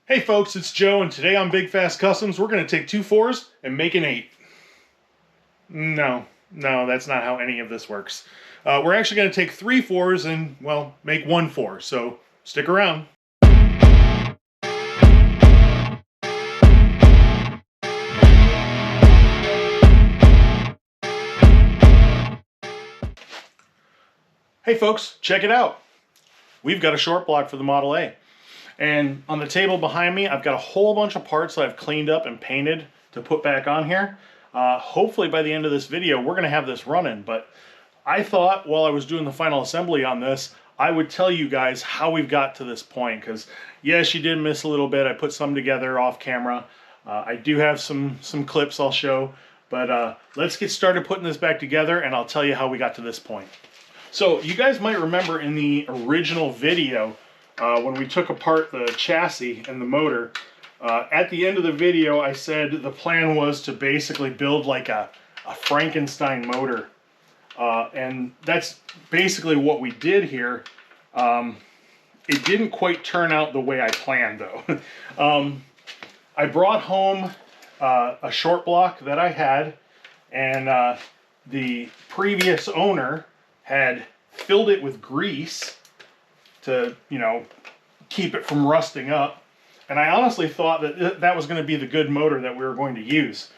Hey folks, it's Joe, and today on Big Fast Customs, we're going to take two 4s and make an 8. No, that's not how any of this works. We're actually going to take three 4s and, well, make one 4, so stick around. Hey folks, check it out. We've got a short block for the Model A. And on the table behind me, I've got a whole bunch of parts that I've cleaned up and painted to put back on here. Hopefully by the end of this video, we're going to have this running. But I thought while I was doing the final assembly on this, I would tell you guys how we've got to this point. Because yes, you did miss a little bit. I put some together off camera. I do have some clips I'll show. But let's get started putting this back together, and I'll tell you how we got to this point. So you guys might remember in the original video, when we took apart the chassis and the motor, at the end of the video I said the plan was to basically build like a Frankenstein motor. And that's basically what we did here. It didn't quite turn out the way I planned though. I brought home a short block that I had, and the previous owner had filled it with grease to, you know, keep it from rusting up. And I honestly thought that that was going to be the good motor that we were going to use.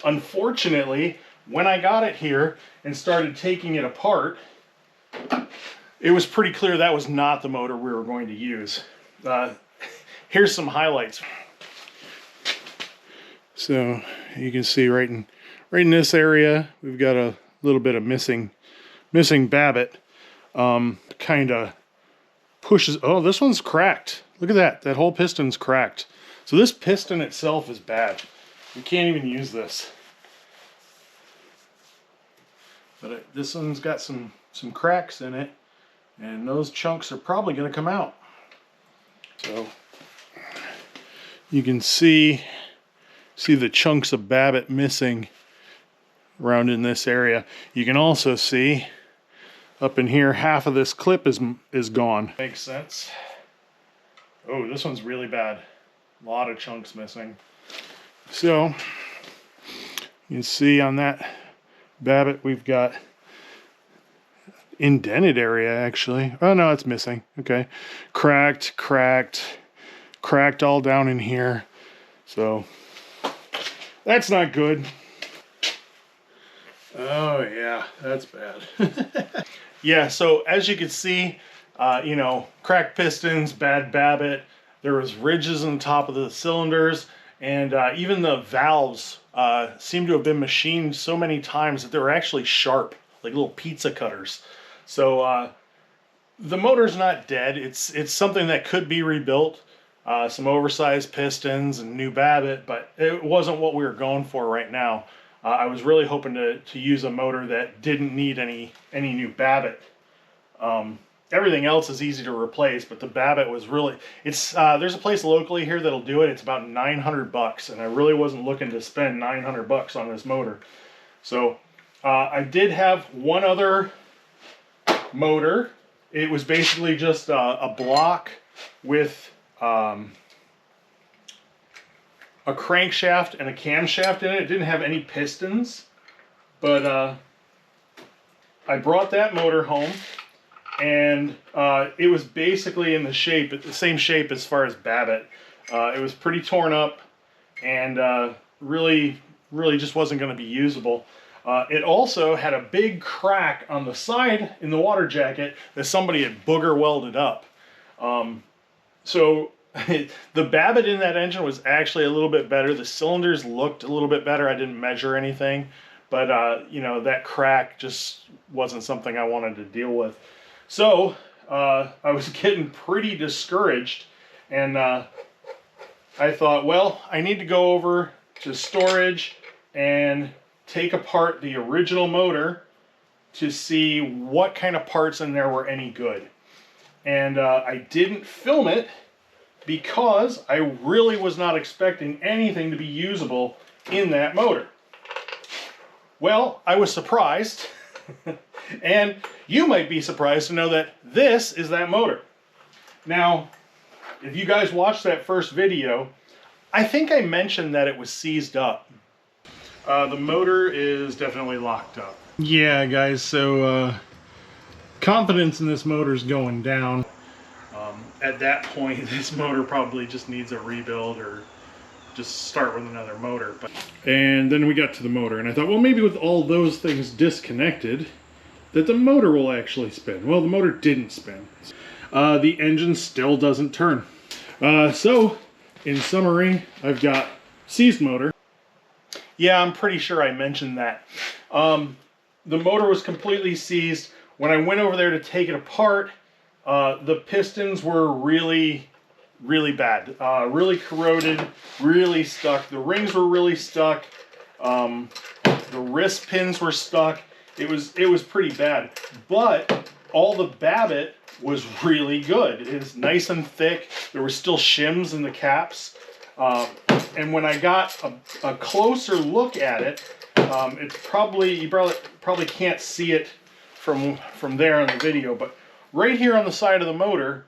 Unfortunately, when I got it here and started taking it apart, it was pretty clear that was not the motor we were going to use. Here's some highlights. So you can see right in this area, we've got a little bit of missing babbitt. Kind of pushes. Oh, this one's cracked. Look at that. That whole piston's cracked. So this piston itself is bad. We can't even use this. But this one's got some cracks in it, and those chunks are probably going to come out. So you can see the chunks of babbitt missing around in this area. You can also see up in here half of this clip is gone. Makes sense. Oh, this one's really bad. A lot of chunks missing. So you can see on that babbitt we've got indented area actually. Oh no, it's missing. Okay. Cracked all down in here. So that's not good. Oh yeah, that's bad. Yeah, so as you can see, you know, cracked pistons, bad babbitt. There was ridges on the top of the cylinders, and even the valves seem to have been machined so many times that they were actually sharp, like little pizza cutters. So the motor's not dead. It's something that could be rebuilt. Some oversized pistons and new babbitt, but it wasn't what we were going for right now. I was really hoping to use a motor that didn't need any new babbitt. Everything else is easy to replace, but the babbitt was really, it's there's a place locally here that'll do it. It's about $900, and I really wasn't looking to spend $900 on this motor. So I did have one other motor. It was basically just a block with a crankshaft and a camshaft in it. It didn't have any pistons, but I brought that motor home, and it was basically in the same shape as far as babbitt. It was pretty torn up, and really just wasn't going to be usable. It also had a big crack on the side in the water jacket that somebody had booger welded up. So the babbitt in that engine was actually a little bit better. The cylinders looked a little bit better. I didn't measure anything, but you know, that crack just wasn't something I wanted to deal with. So I was getting pretty discouraged, and I thought, well, I need to go over to storage and take apart the original motor to see what kind of parts in there were any good. And I didn't film it because I really was not expecting anything to be usable in that motor. Well, I was surprised, and you might be surprised to know that this is that motor. Now, if you guys watched that first video, I think I mentioned that it was seized up. The motor is definitely locked up. Yeah, guys, so confidence in this motor is going down. At that point, this motor probably just needs a rebuild or just start with another motor. And then we got to the motor, and I thought, well, maybe with all those things disconnected, that the motor will actually spin. Well, the motor didn't spin. The engine still doesn't turn. So, in summary, I've got seized motor. Yeah, I'm pretty sure I mentioned that. The motor was completely seized. When I went over there to take it apart, the pistons were really bad. Really corroded, really stuck. The rings were really stuck. The wrist pins were stuck. It was pretty bad. But all the Babbitt was really good. It was nice and thick. There were still shims in the caps. And when I got a closer look at it, it's you probably can't see it from there on the video, but right here on the side of the motor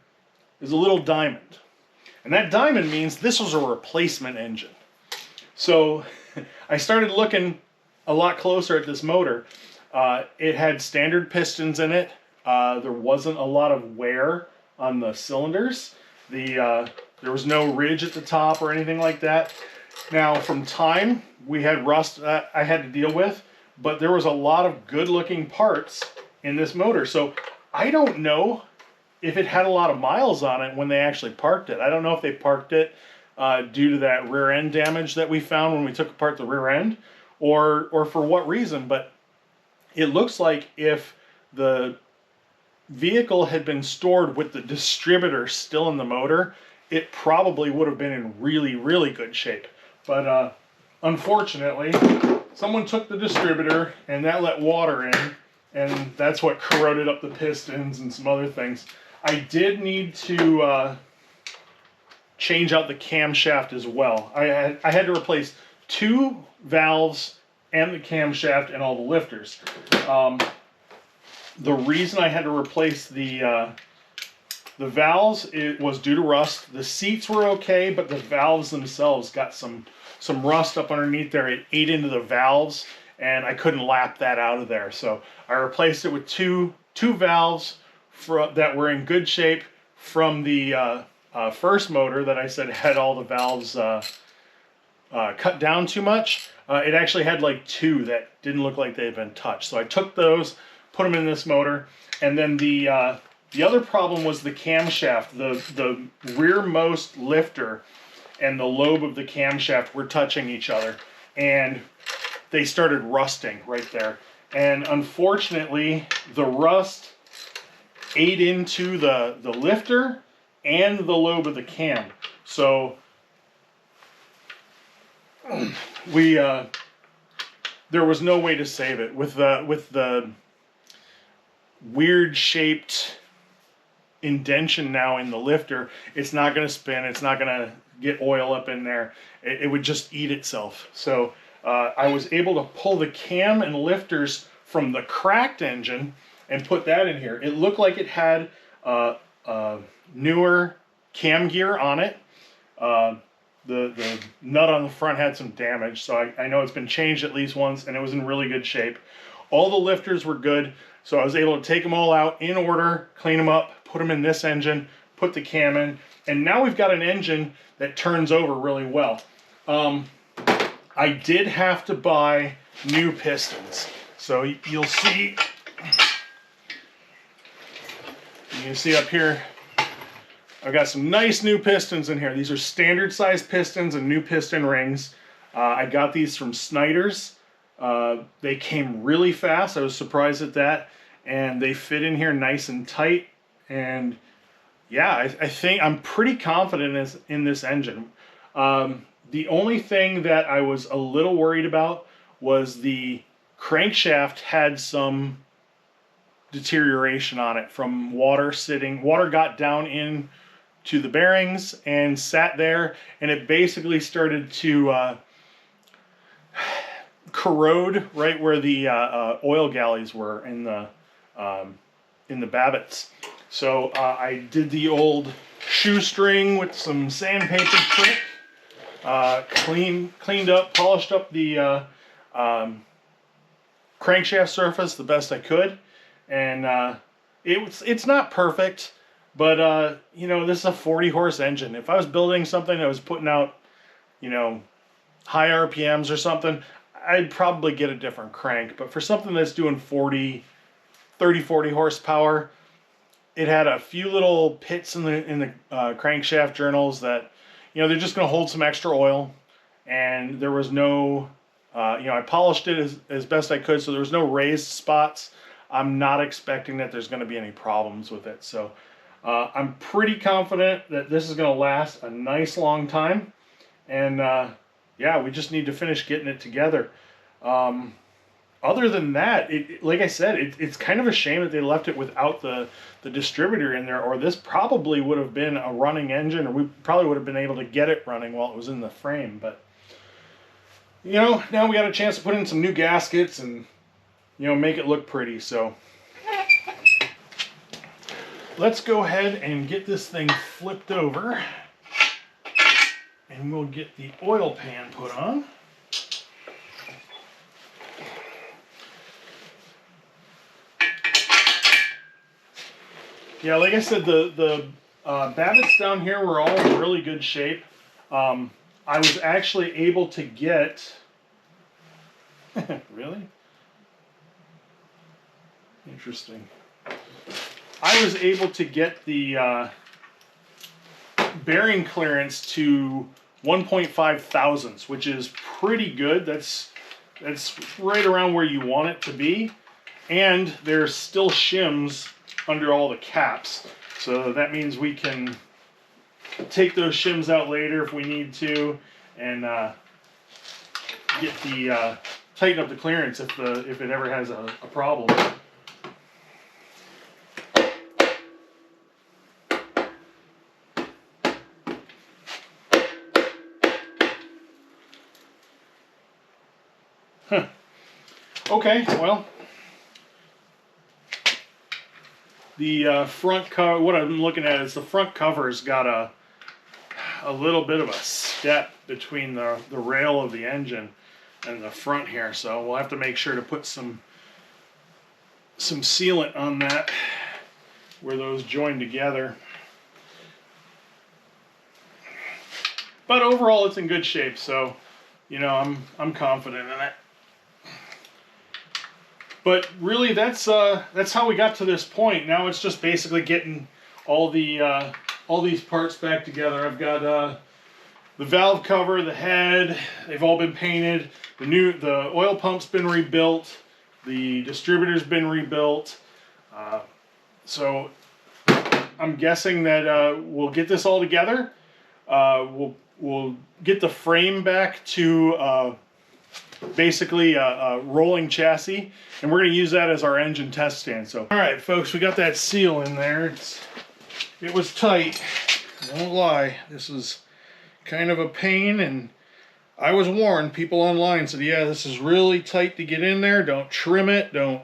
is a little diamond. And that diamond means this was a replacement engine. So I started looking a lot closer at this motor. It had standard pistons in it. There wasn't a lot of wear on the cylinders. There was no ridge at the top or anything like that. Now, from time, we had rust that I had to deal with, but there was a lot of good-looking parts in this motor. So I don't know if it had a lot of miles on it when they actually parked it. I don't know if they parked it due to that rear end damage that we found when we took apart the rear end, or for what reason, but it looks like if the vehicle had been stored with the distributor still in the motor, it probably would have been in really good shape. But unfortunately, someone took the distributor and that let water in, and that's what corroded up the pistons and some other things. I did need to change out the camshaft as well. I had to replace 2 valves and the camshaft and all the lifters. The reason I had to replace the valves, it was due to rust. The seats were okay, but the valves themselves got some rust up underneath there. It ate into the valves, and I couldn't lap that out of there. So I replaced it with two valves that were in good shape from the first motor that I said had all the valves cut down too much. It actually had like 2 that didn't look like they had been touched. So I took those, put them in this motor, and then the other problem was the camshaft. The rearmost lifter and the lobe of the camshaft were touching each other, and they started rusting right there. And unfortunately, the rust ate into the lifter and the lobe of the cam. So there was no way to save it with the weird shaped indention now in the lifter. It's not going to spin. It's not going to get oil up in there. It would just eat itself. So I was able to pull the cam and lifters from the cracked engine and put that in here. It looked like it had newer cam gear on it. The nut on the front had some damage, so I know it's been changed at least once, and it was in really good shape. All the lifters were good, so I was able to take them all out in order, clean them up, put them in this engine, put the cam in, and now we've got an engine that turns over really well. I did have to buy new pistons, so you'll see. You can see up here, I've got some nice new pistons in here. These are standard size pistons and new piston rings. I got these from Snyders. They came really fast. I was surprised at that. And they fit in here nice and tight. And yeah, I think I'm pretty confident in this engine. The only thing that I was a little worried about was the crankshaft had some deterioration on it from water sitting. Water got down in to the bearings and sat there, and it basically started to corrode right where the oil galleys were in the Babbitts. So I did the old shoestring with some sandpaper trick. Cleaned up, polished up the crankshaft surface the best I could, and it's not perfect, but you know, this is a 40 horse engine. If I was building something that was putting out, you know, high RPMs or something, I'd probably get a different crank. But for something that's doing 40 horsepower, it had a few little pits in the crankshaft journals that, you know, they're just going to hold some extra oil, and there was no, you know, I polished it as best I could, so there was no raised spots. I'm not expecting that there's going to be any problems with it, so I'm pretty confident that this is going to last a nice long time, and yeah, we just need to finish getting it together. Other than that, like I said, it's kind of a shame that they left it without the distributor in there, or this probably would have been a running engine, or we probably would have been able to get it running while it was in the frame. But, you know, now we got a chance to put in some new gaskets and, you know, make it look pretty. So let's go ahead and get this thing flipped over, and we'll get the oil pan put on. Yeah, like I said, the Babbitts down here were all in really good shape. I was actually able to get... Really? Interesting. I was able to get the bearing clearance to 1.5 thousandths, which is pretty good. That's right around where you want it to be. And there's still shims under all the caps, so that means we can take those shims out later if we need to, and get the tighten up the clearance if it ever has a problem. Huh. Okay, well. The front cover, what I'm looking at is the front cover's got a little bit of a step between the rail of the engine and the front here, so we'll have to make sure to put some sealant on that where those join together. But overall, it's in good shape, so you know, I'm confident in it. But really, that's how we got to this point. Now it's just basically getting all these parts back together. I've got the valve cover, the head. They've all been painted. The oil pump's been rebuilt. The distributor's been rebuilt. So I'm guessing that we'll get this all together. We'll get the frame back to basically a rolling chassis, and we're going to use that as our engine test stand. So, all right, folks, we got that seal in there. It was tight. I won't lie. This is kind of a pain, and I was warned. People online said, "Yeah, this is really tight to get in there. Don't trim it. Don't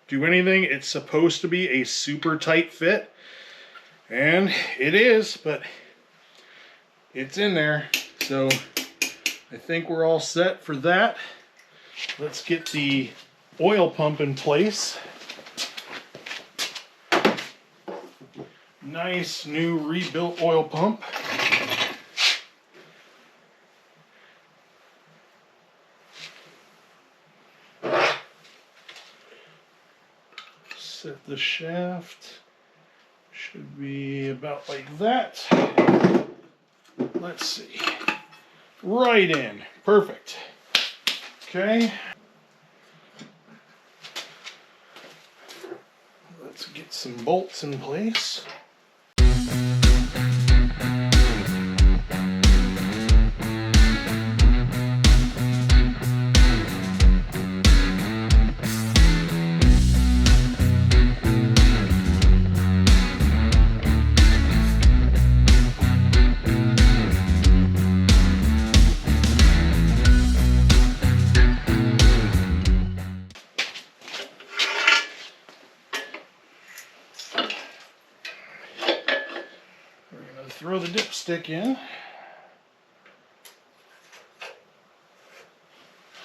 do anything. It's supposed to be a super tight fit," and it is, but it's in there. So I think we're all set for that. Let's get the oil pump in place. Nice new rebuilt oil pump. Set the shaft. Should be about like that. Let's see. Right in. Perfect. Okay. Let's get some bolts in place. throw the dipstick in.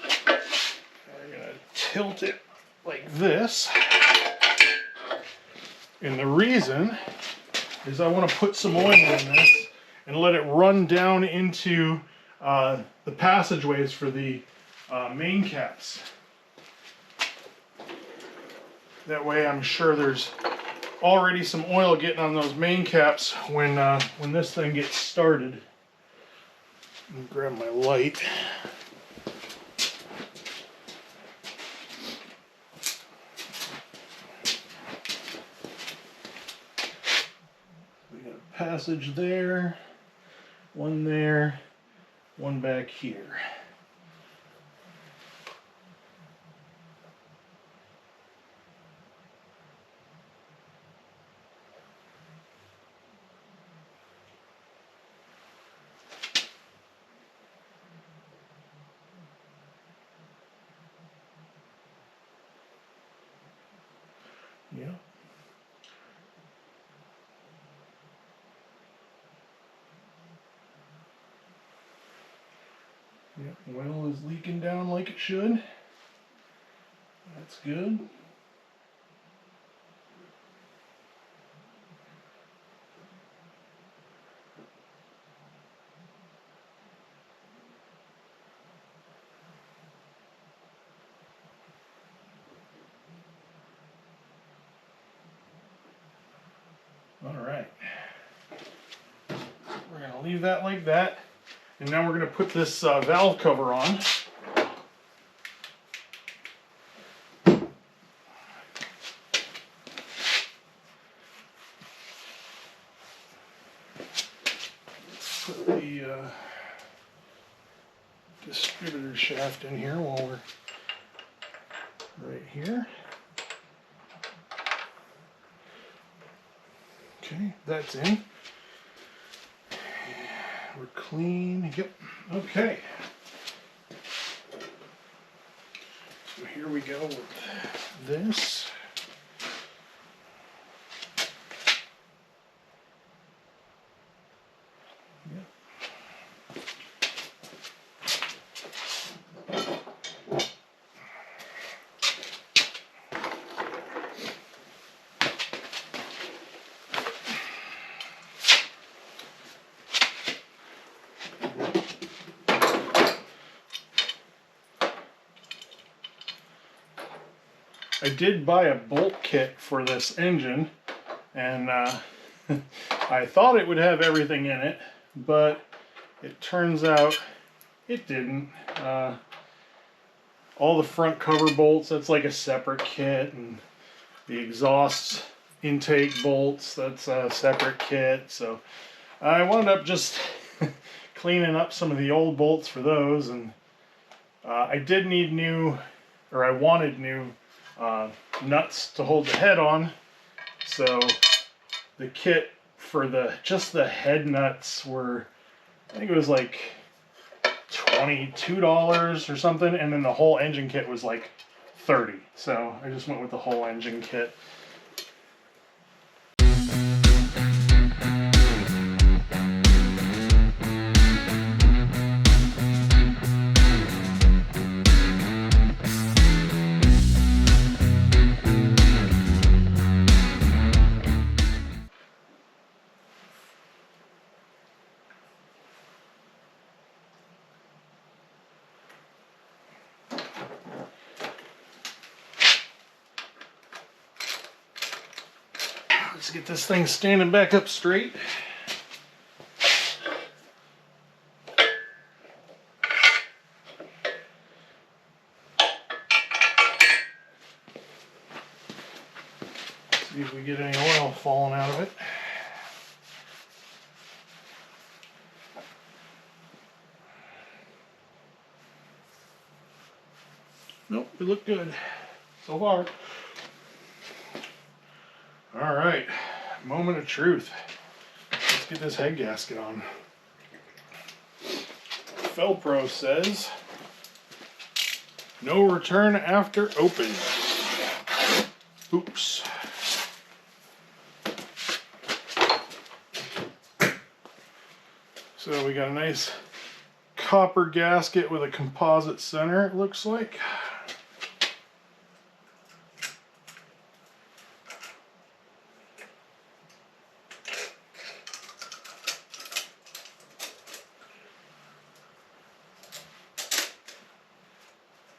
We're going to tilt it like this. And the reason is I want to put some oil in this and let it run down into the passageways for the main caps. That way I'm sure there's already some oil getting on those main caps when this thing gets started. Let me grab my light. We got a passage there, one back here. Yeah. Yep, oil is leaking down like it should. That's good. All right. We're going to leave that like that. And now we're going to put this valve cover on. Put the distributor shaft in here while we're right here. Okay, that's in. We're clean. Yep. Okay. So here we go with this. Yep. I did buy a bolt kit for this engine, and I thought it would have everything in it, but it turns out it didn't. All the front cover bolts, that's like a separate kit, and the exhaust intake bolts, that's a separate kit. So I wound up just cleaning up some of the old bolts for those, and I did need new, or I wanted new nuts to hold the head on. So the kit for just the head nuts were, I think it was like $22 or something, and then the whole engine kit was like $30. So I just went with the whole engine kit. Let's get this thing standing back up straight. See if we get any oil falling out of it. Nope, we look good so far. All right, moment of truth. Let's get this head gasket on. Felpro says, no return after open. Oops. So we got a nice copper gasket with a composite center, it looks like.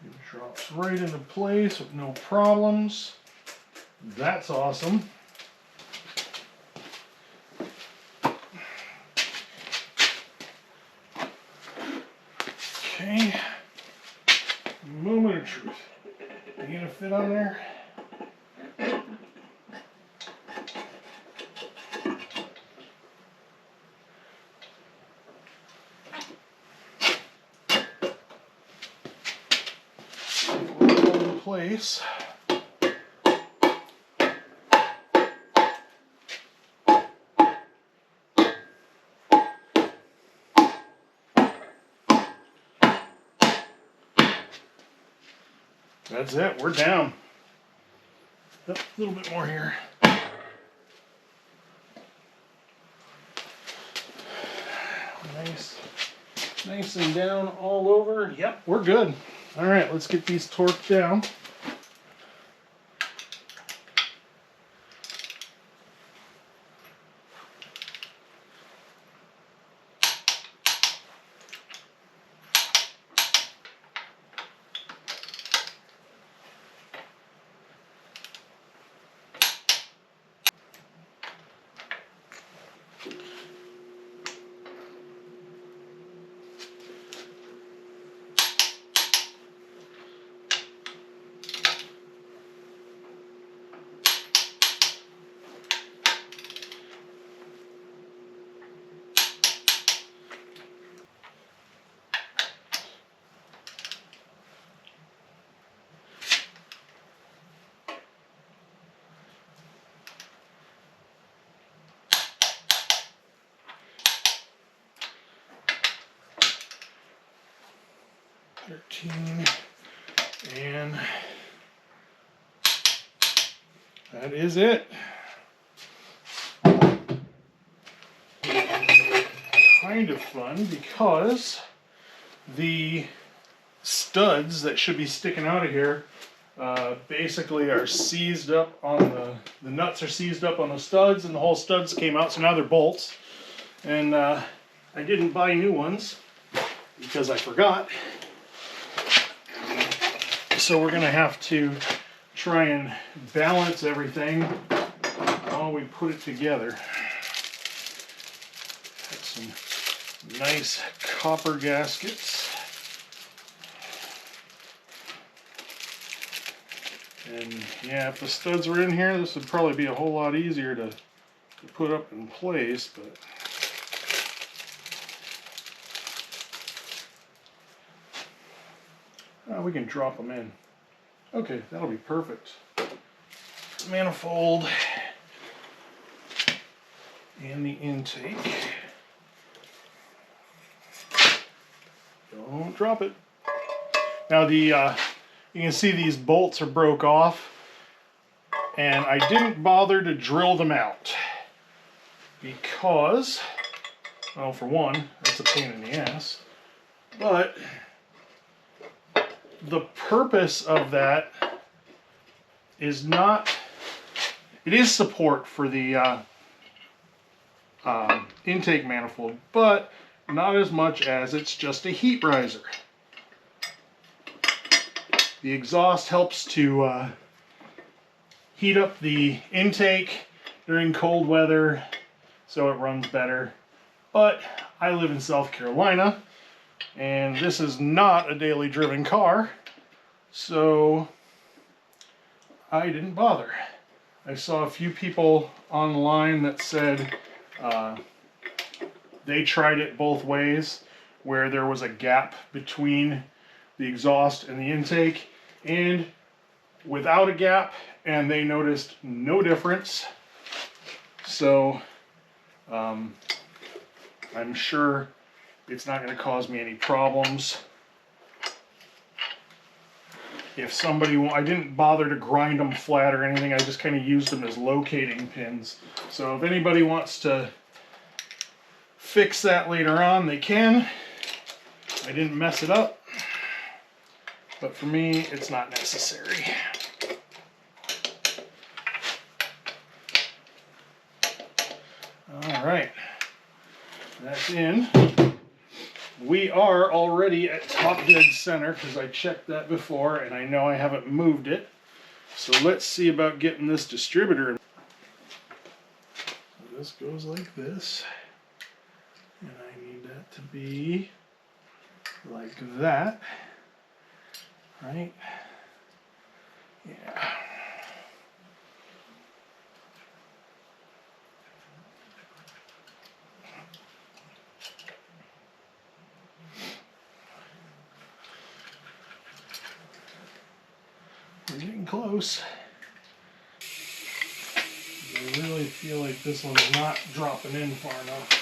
It drops right into place with no problems. That's awesome. Okay, moment of truth. Are you gonna fit on there? In place. That's it, we're down. Oh, a little bit more here. Nice and down all over. Yep, we're good. All right, let's get these torqued down. And that is it. Kind of fun because the studs that should be sticking out of here basically are seized up on the nuts are seized up on the studs, and the whole studs came out, so now they're bolts. And I didn't buy new ones because I forgot. So we're gonna have to try and balance everything while we put it together. Got some nice copper gaskets. And yeah, if the studs were in here, this would probably be a whole lot easier to put up in place, but we can drop them in. Okay, that'll be perfect. Manifold and the intake. Don't drop it. Now you can see these bolts are broke off, and I didn't bother to drill them out because, well, for one, it's a pain in the ass, but the purpose of that is not, it is support for the intake manifold, but not as much as it's just a heat riser. The exhaust helps to heat up the intake during cold weather so it runs better. But I live in South Carolina, and this is not a daily driven car, so I didn't bother. I saw a few people online that said they tried it both ways, where there was a gap between the exhaust and the intake, and without a gap, and they noticed no difference. So I'm sure it's not going to cause me any problems. If somebody, I didn't bother to grind them flat or anything, I just kind of used them as locating pins. So if anybody wants to fix that later on, they can. I didn't mess it up, but for me, it's not necessary. All right, that's in. We are already at top dead center because I checked that before and I know I haven't moved it. So let's see about getting this distributor. So this goes like this, and I need that to be like that, right? Yeah. We're getting close. I really feel like this one's not dropping in far enough.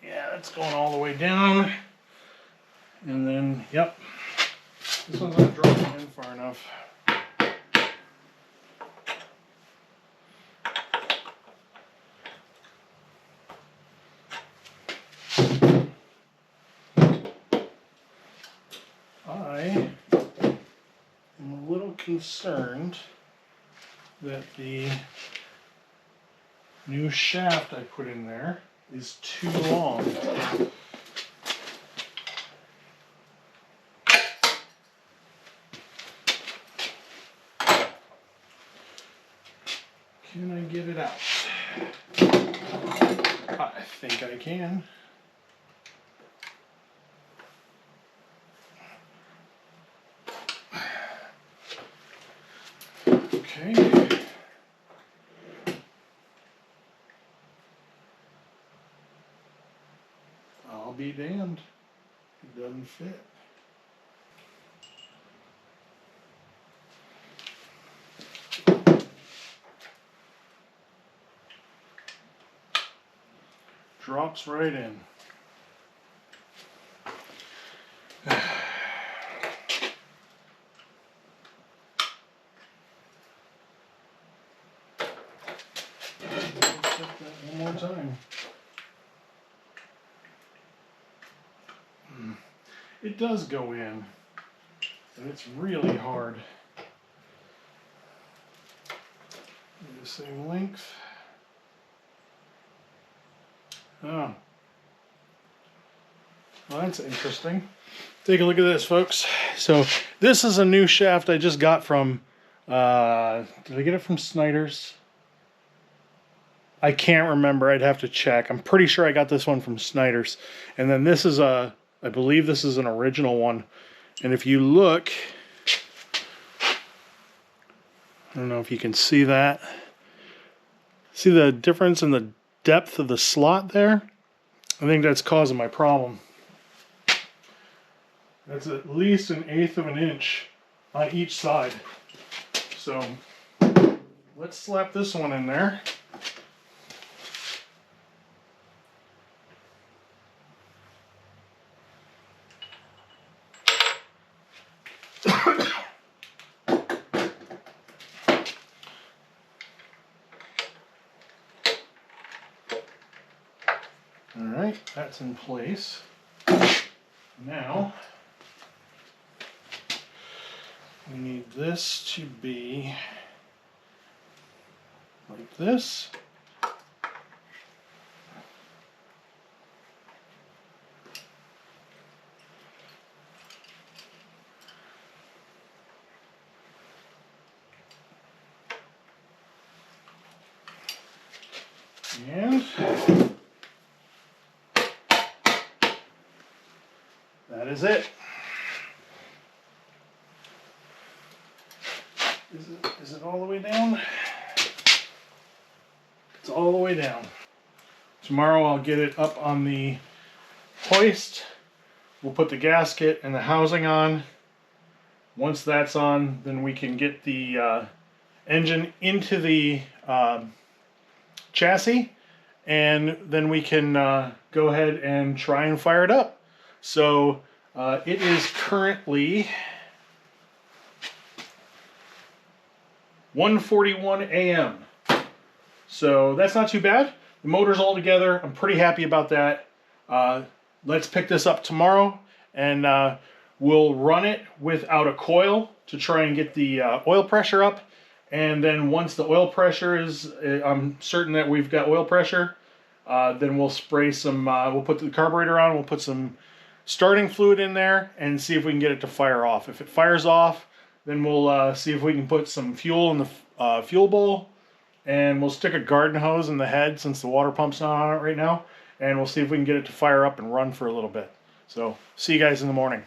Yeah, that's going all the way down. And then, yep, this one's not dropping in far enough. I am a little concerned that the new shaft I put in there is too long. Can I get it out? I think I can. Okay. I'll be damned. It doesn't fit. Drops right in. Check that one more time. It does go in, and it's really hard. The same length. Oh. Well, that's interesting. Take a look at this, folks. So this is a new shaft I just got from, did I get it from Snyders? I can't remember. I'd have to check. I'm pretty sure I got this one from Snyders. And then this is I believe this is an original one. And if you look, I don't know if you can see that. See the difference in the depth of the slot there? I think that's causing my problem. That's at least 1/8 of an inch on each side. So let's slap this one in there. Alright, that's in place. Now, we need this to be like this. And that is it. Is it all the way down? It's all the way down. Tomorrow I'll get it up on the hoist. We'll put the gasket and the housing on. Once that's on, then we can get the engine into the chassis, and then we can go ahead and try and fire it up. So it is currently 1:41 a.m. So that's not too bad. The motor's all together. I'm pretty happy about that. Let's pick this up tomorrow, and we'll run it without a coil to try and get the oil pressure up. And then once the oil pressure is, I'm certain that we've got oil pressure, then we'll spray some, we'll put the carburetor on, we'll put some starting fluid in there and see if we can get it to fire off. If it fires off, then we'll see if we can put some fuel in the fuel bowl, and we'll stick a garden hose in the head since the water pump's not on it right now, and we'll see if we can get it to fire up and run for a little bit. So, see you guys in the morning.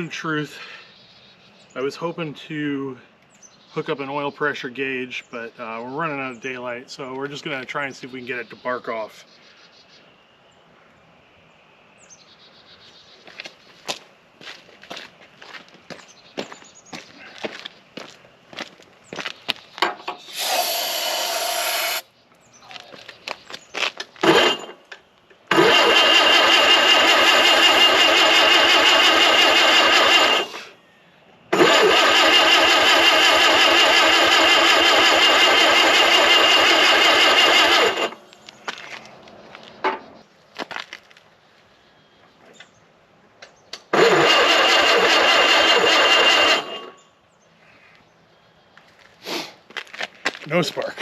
moment of truth. I was hoping to hook up an oil pressure gauge, but we're running out of daylight, so we're just gonna try and see if we can get it to bark off. No spark.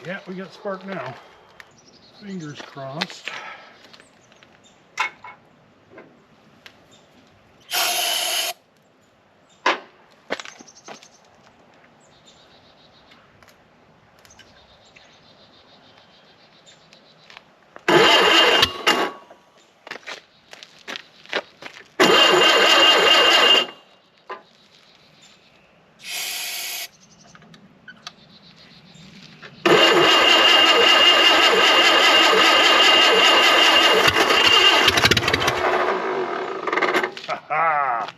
Yeah, we got spark now. Fingers crossed. Ah!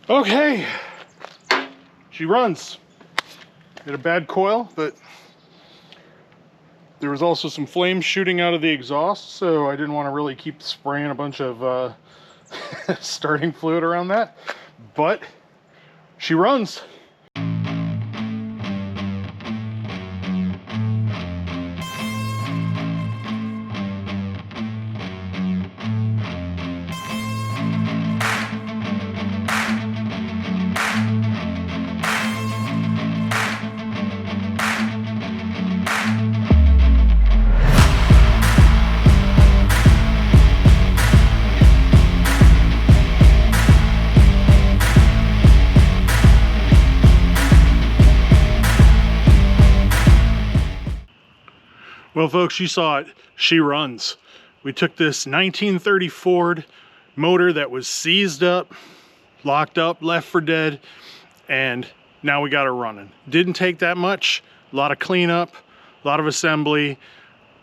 Okay, she runs. Got a bad coil, but there was also some flames shooting out of the exhaust, so I didn't want to really keep spraying a bunch of starting fluid around that, but she runs. Well, folks, you saw it. She runs. We took this 1930 Ford motor that was seized up, locked up, left for dead, and now we got her running. Didn't take that much. A lot of cleanup, a lot of assembly,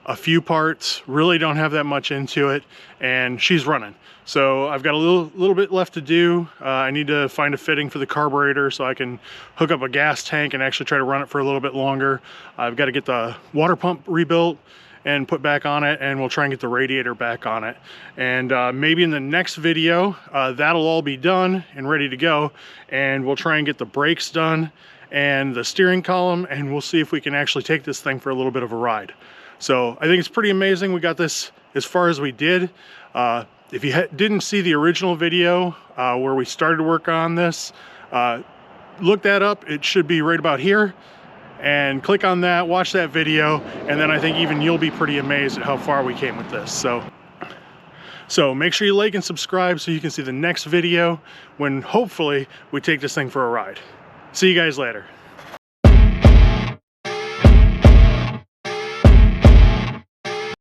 a few parts. Really don't have that much into it, and she's running. So I've got a little bit left to do. I need to find a fitting for the carburetor so I can hook up a gas tank and actually try to run it for a little bit longer. I've got to get the water pump rebuilt and put back on it, and we'll try and get the radiator back on it. And maybe in the next video, that'll all be done and ready to go, and we'll try and get the brakes done and the steering column, and we'll see if we can actually take this thing for a little bit of a ride. So I think it's pretty amazing we got this as far as we did. If you didn't see the original video where we started work on this, look that up. It should be right about here, and click on that, watch that video, and then I think even you'll be pretty amazed at how far we came with this. So make sure you like and subscribe so you can see the next video when hopefully we take this thing for a ride. See you guys later.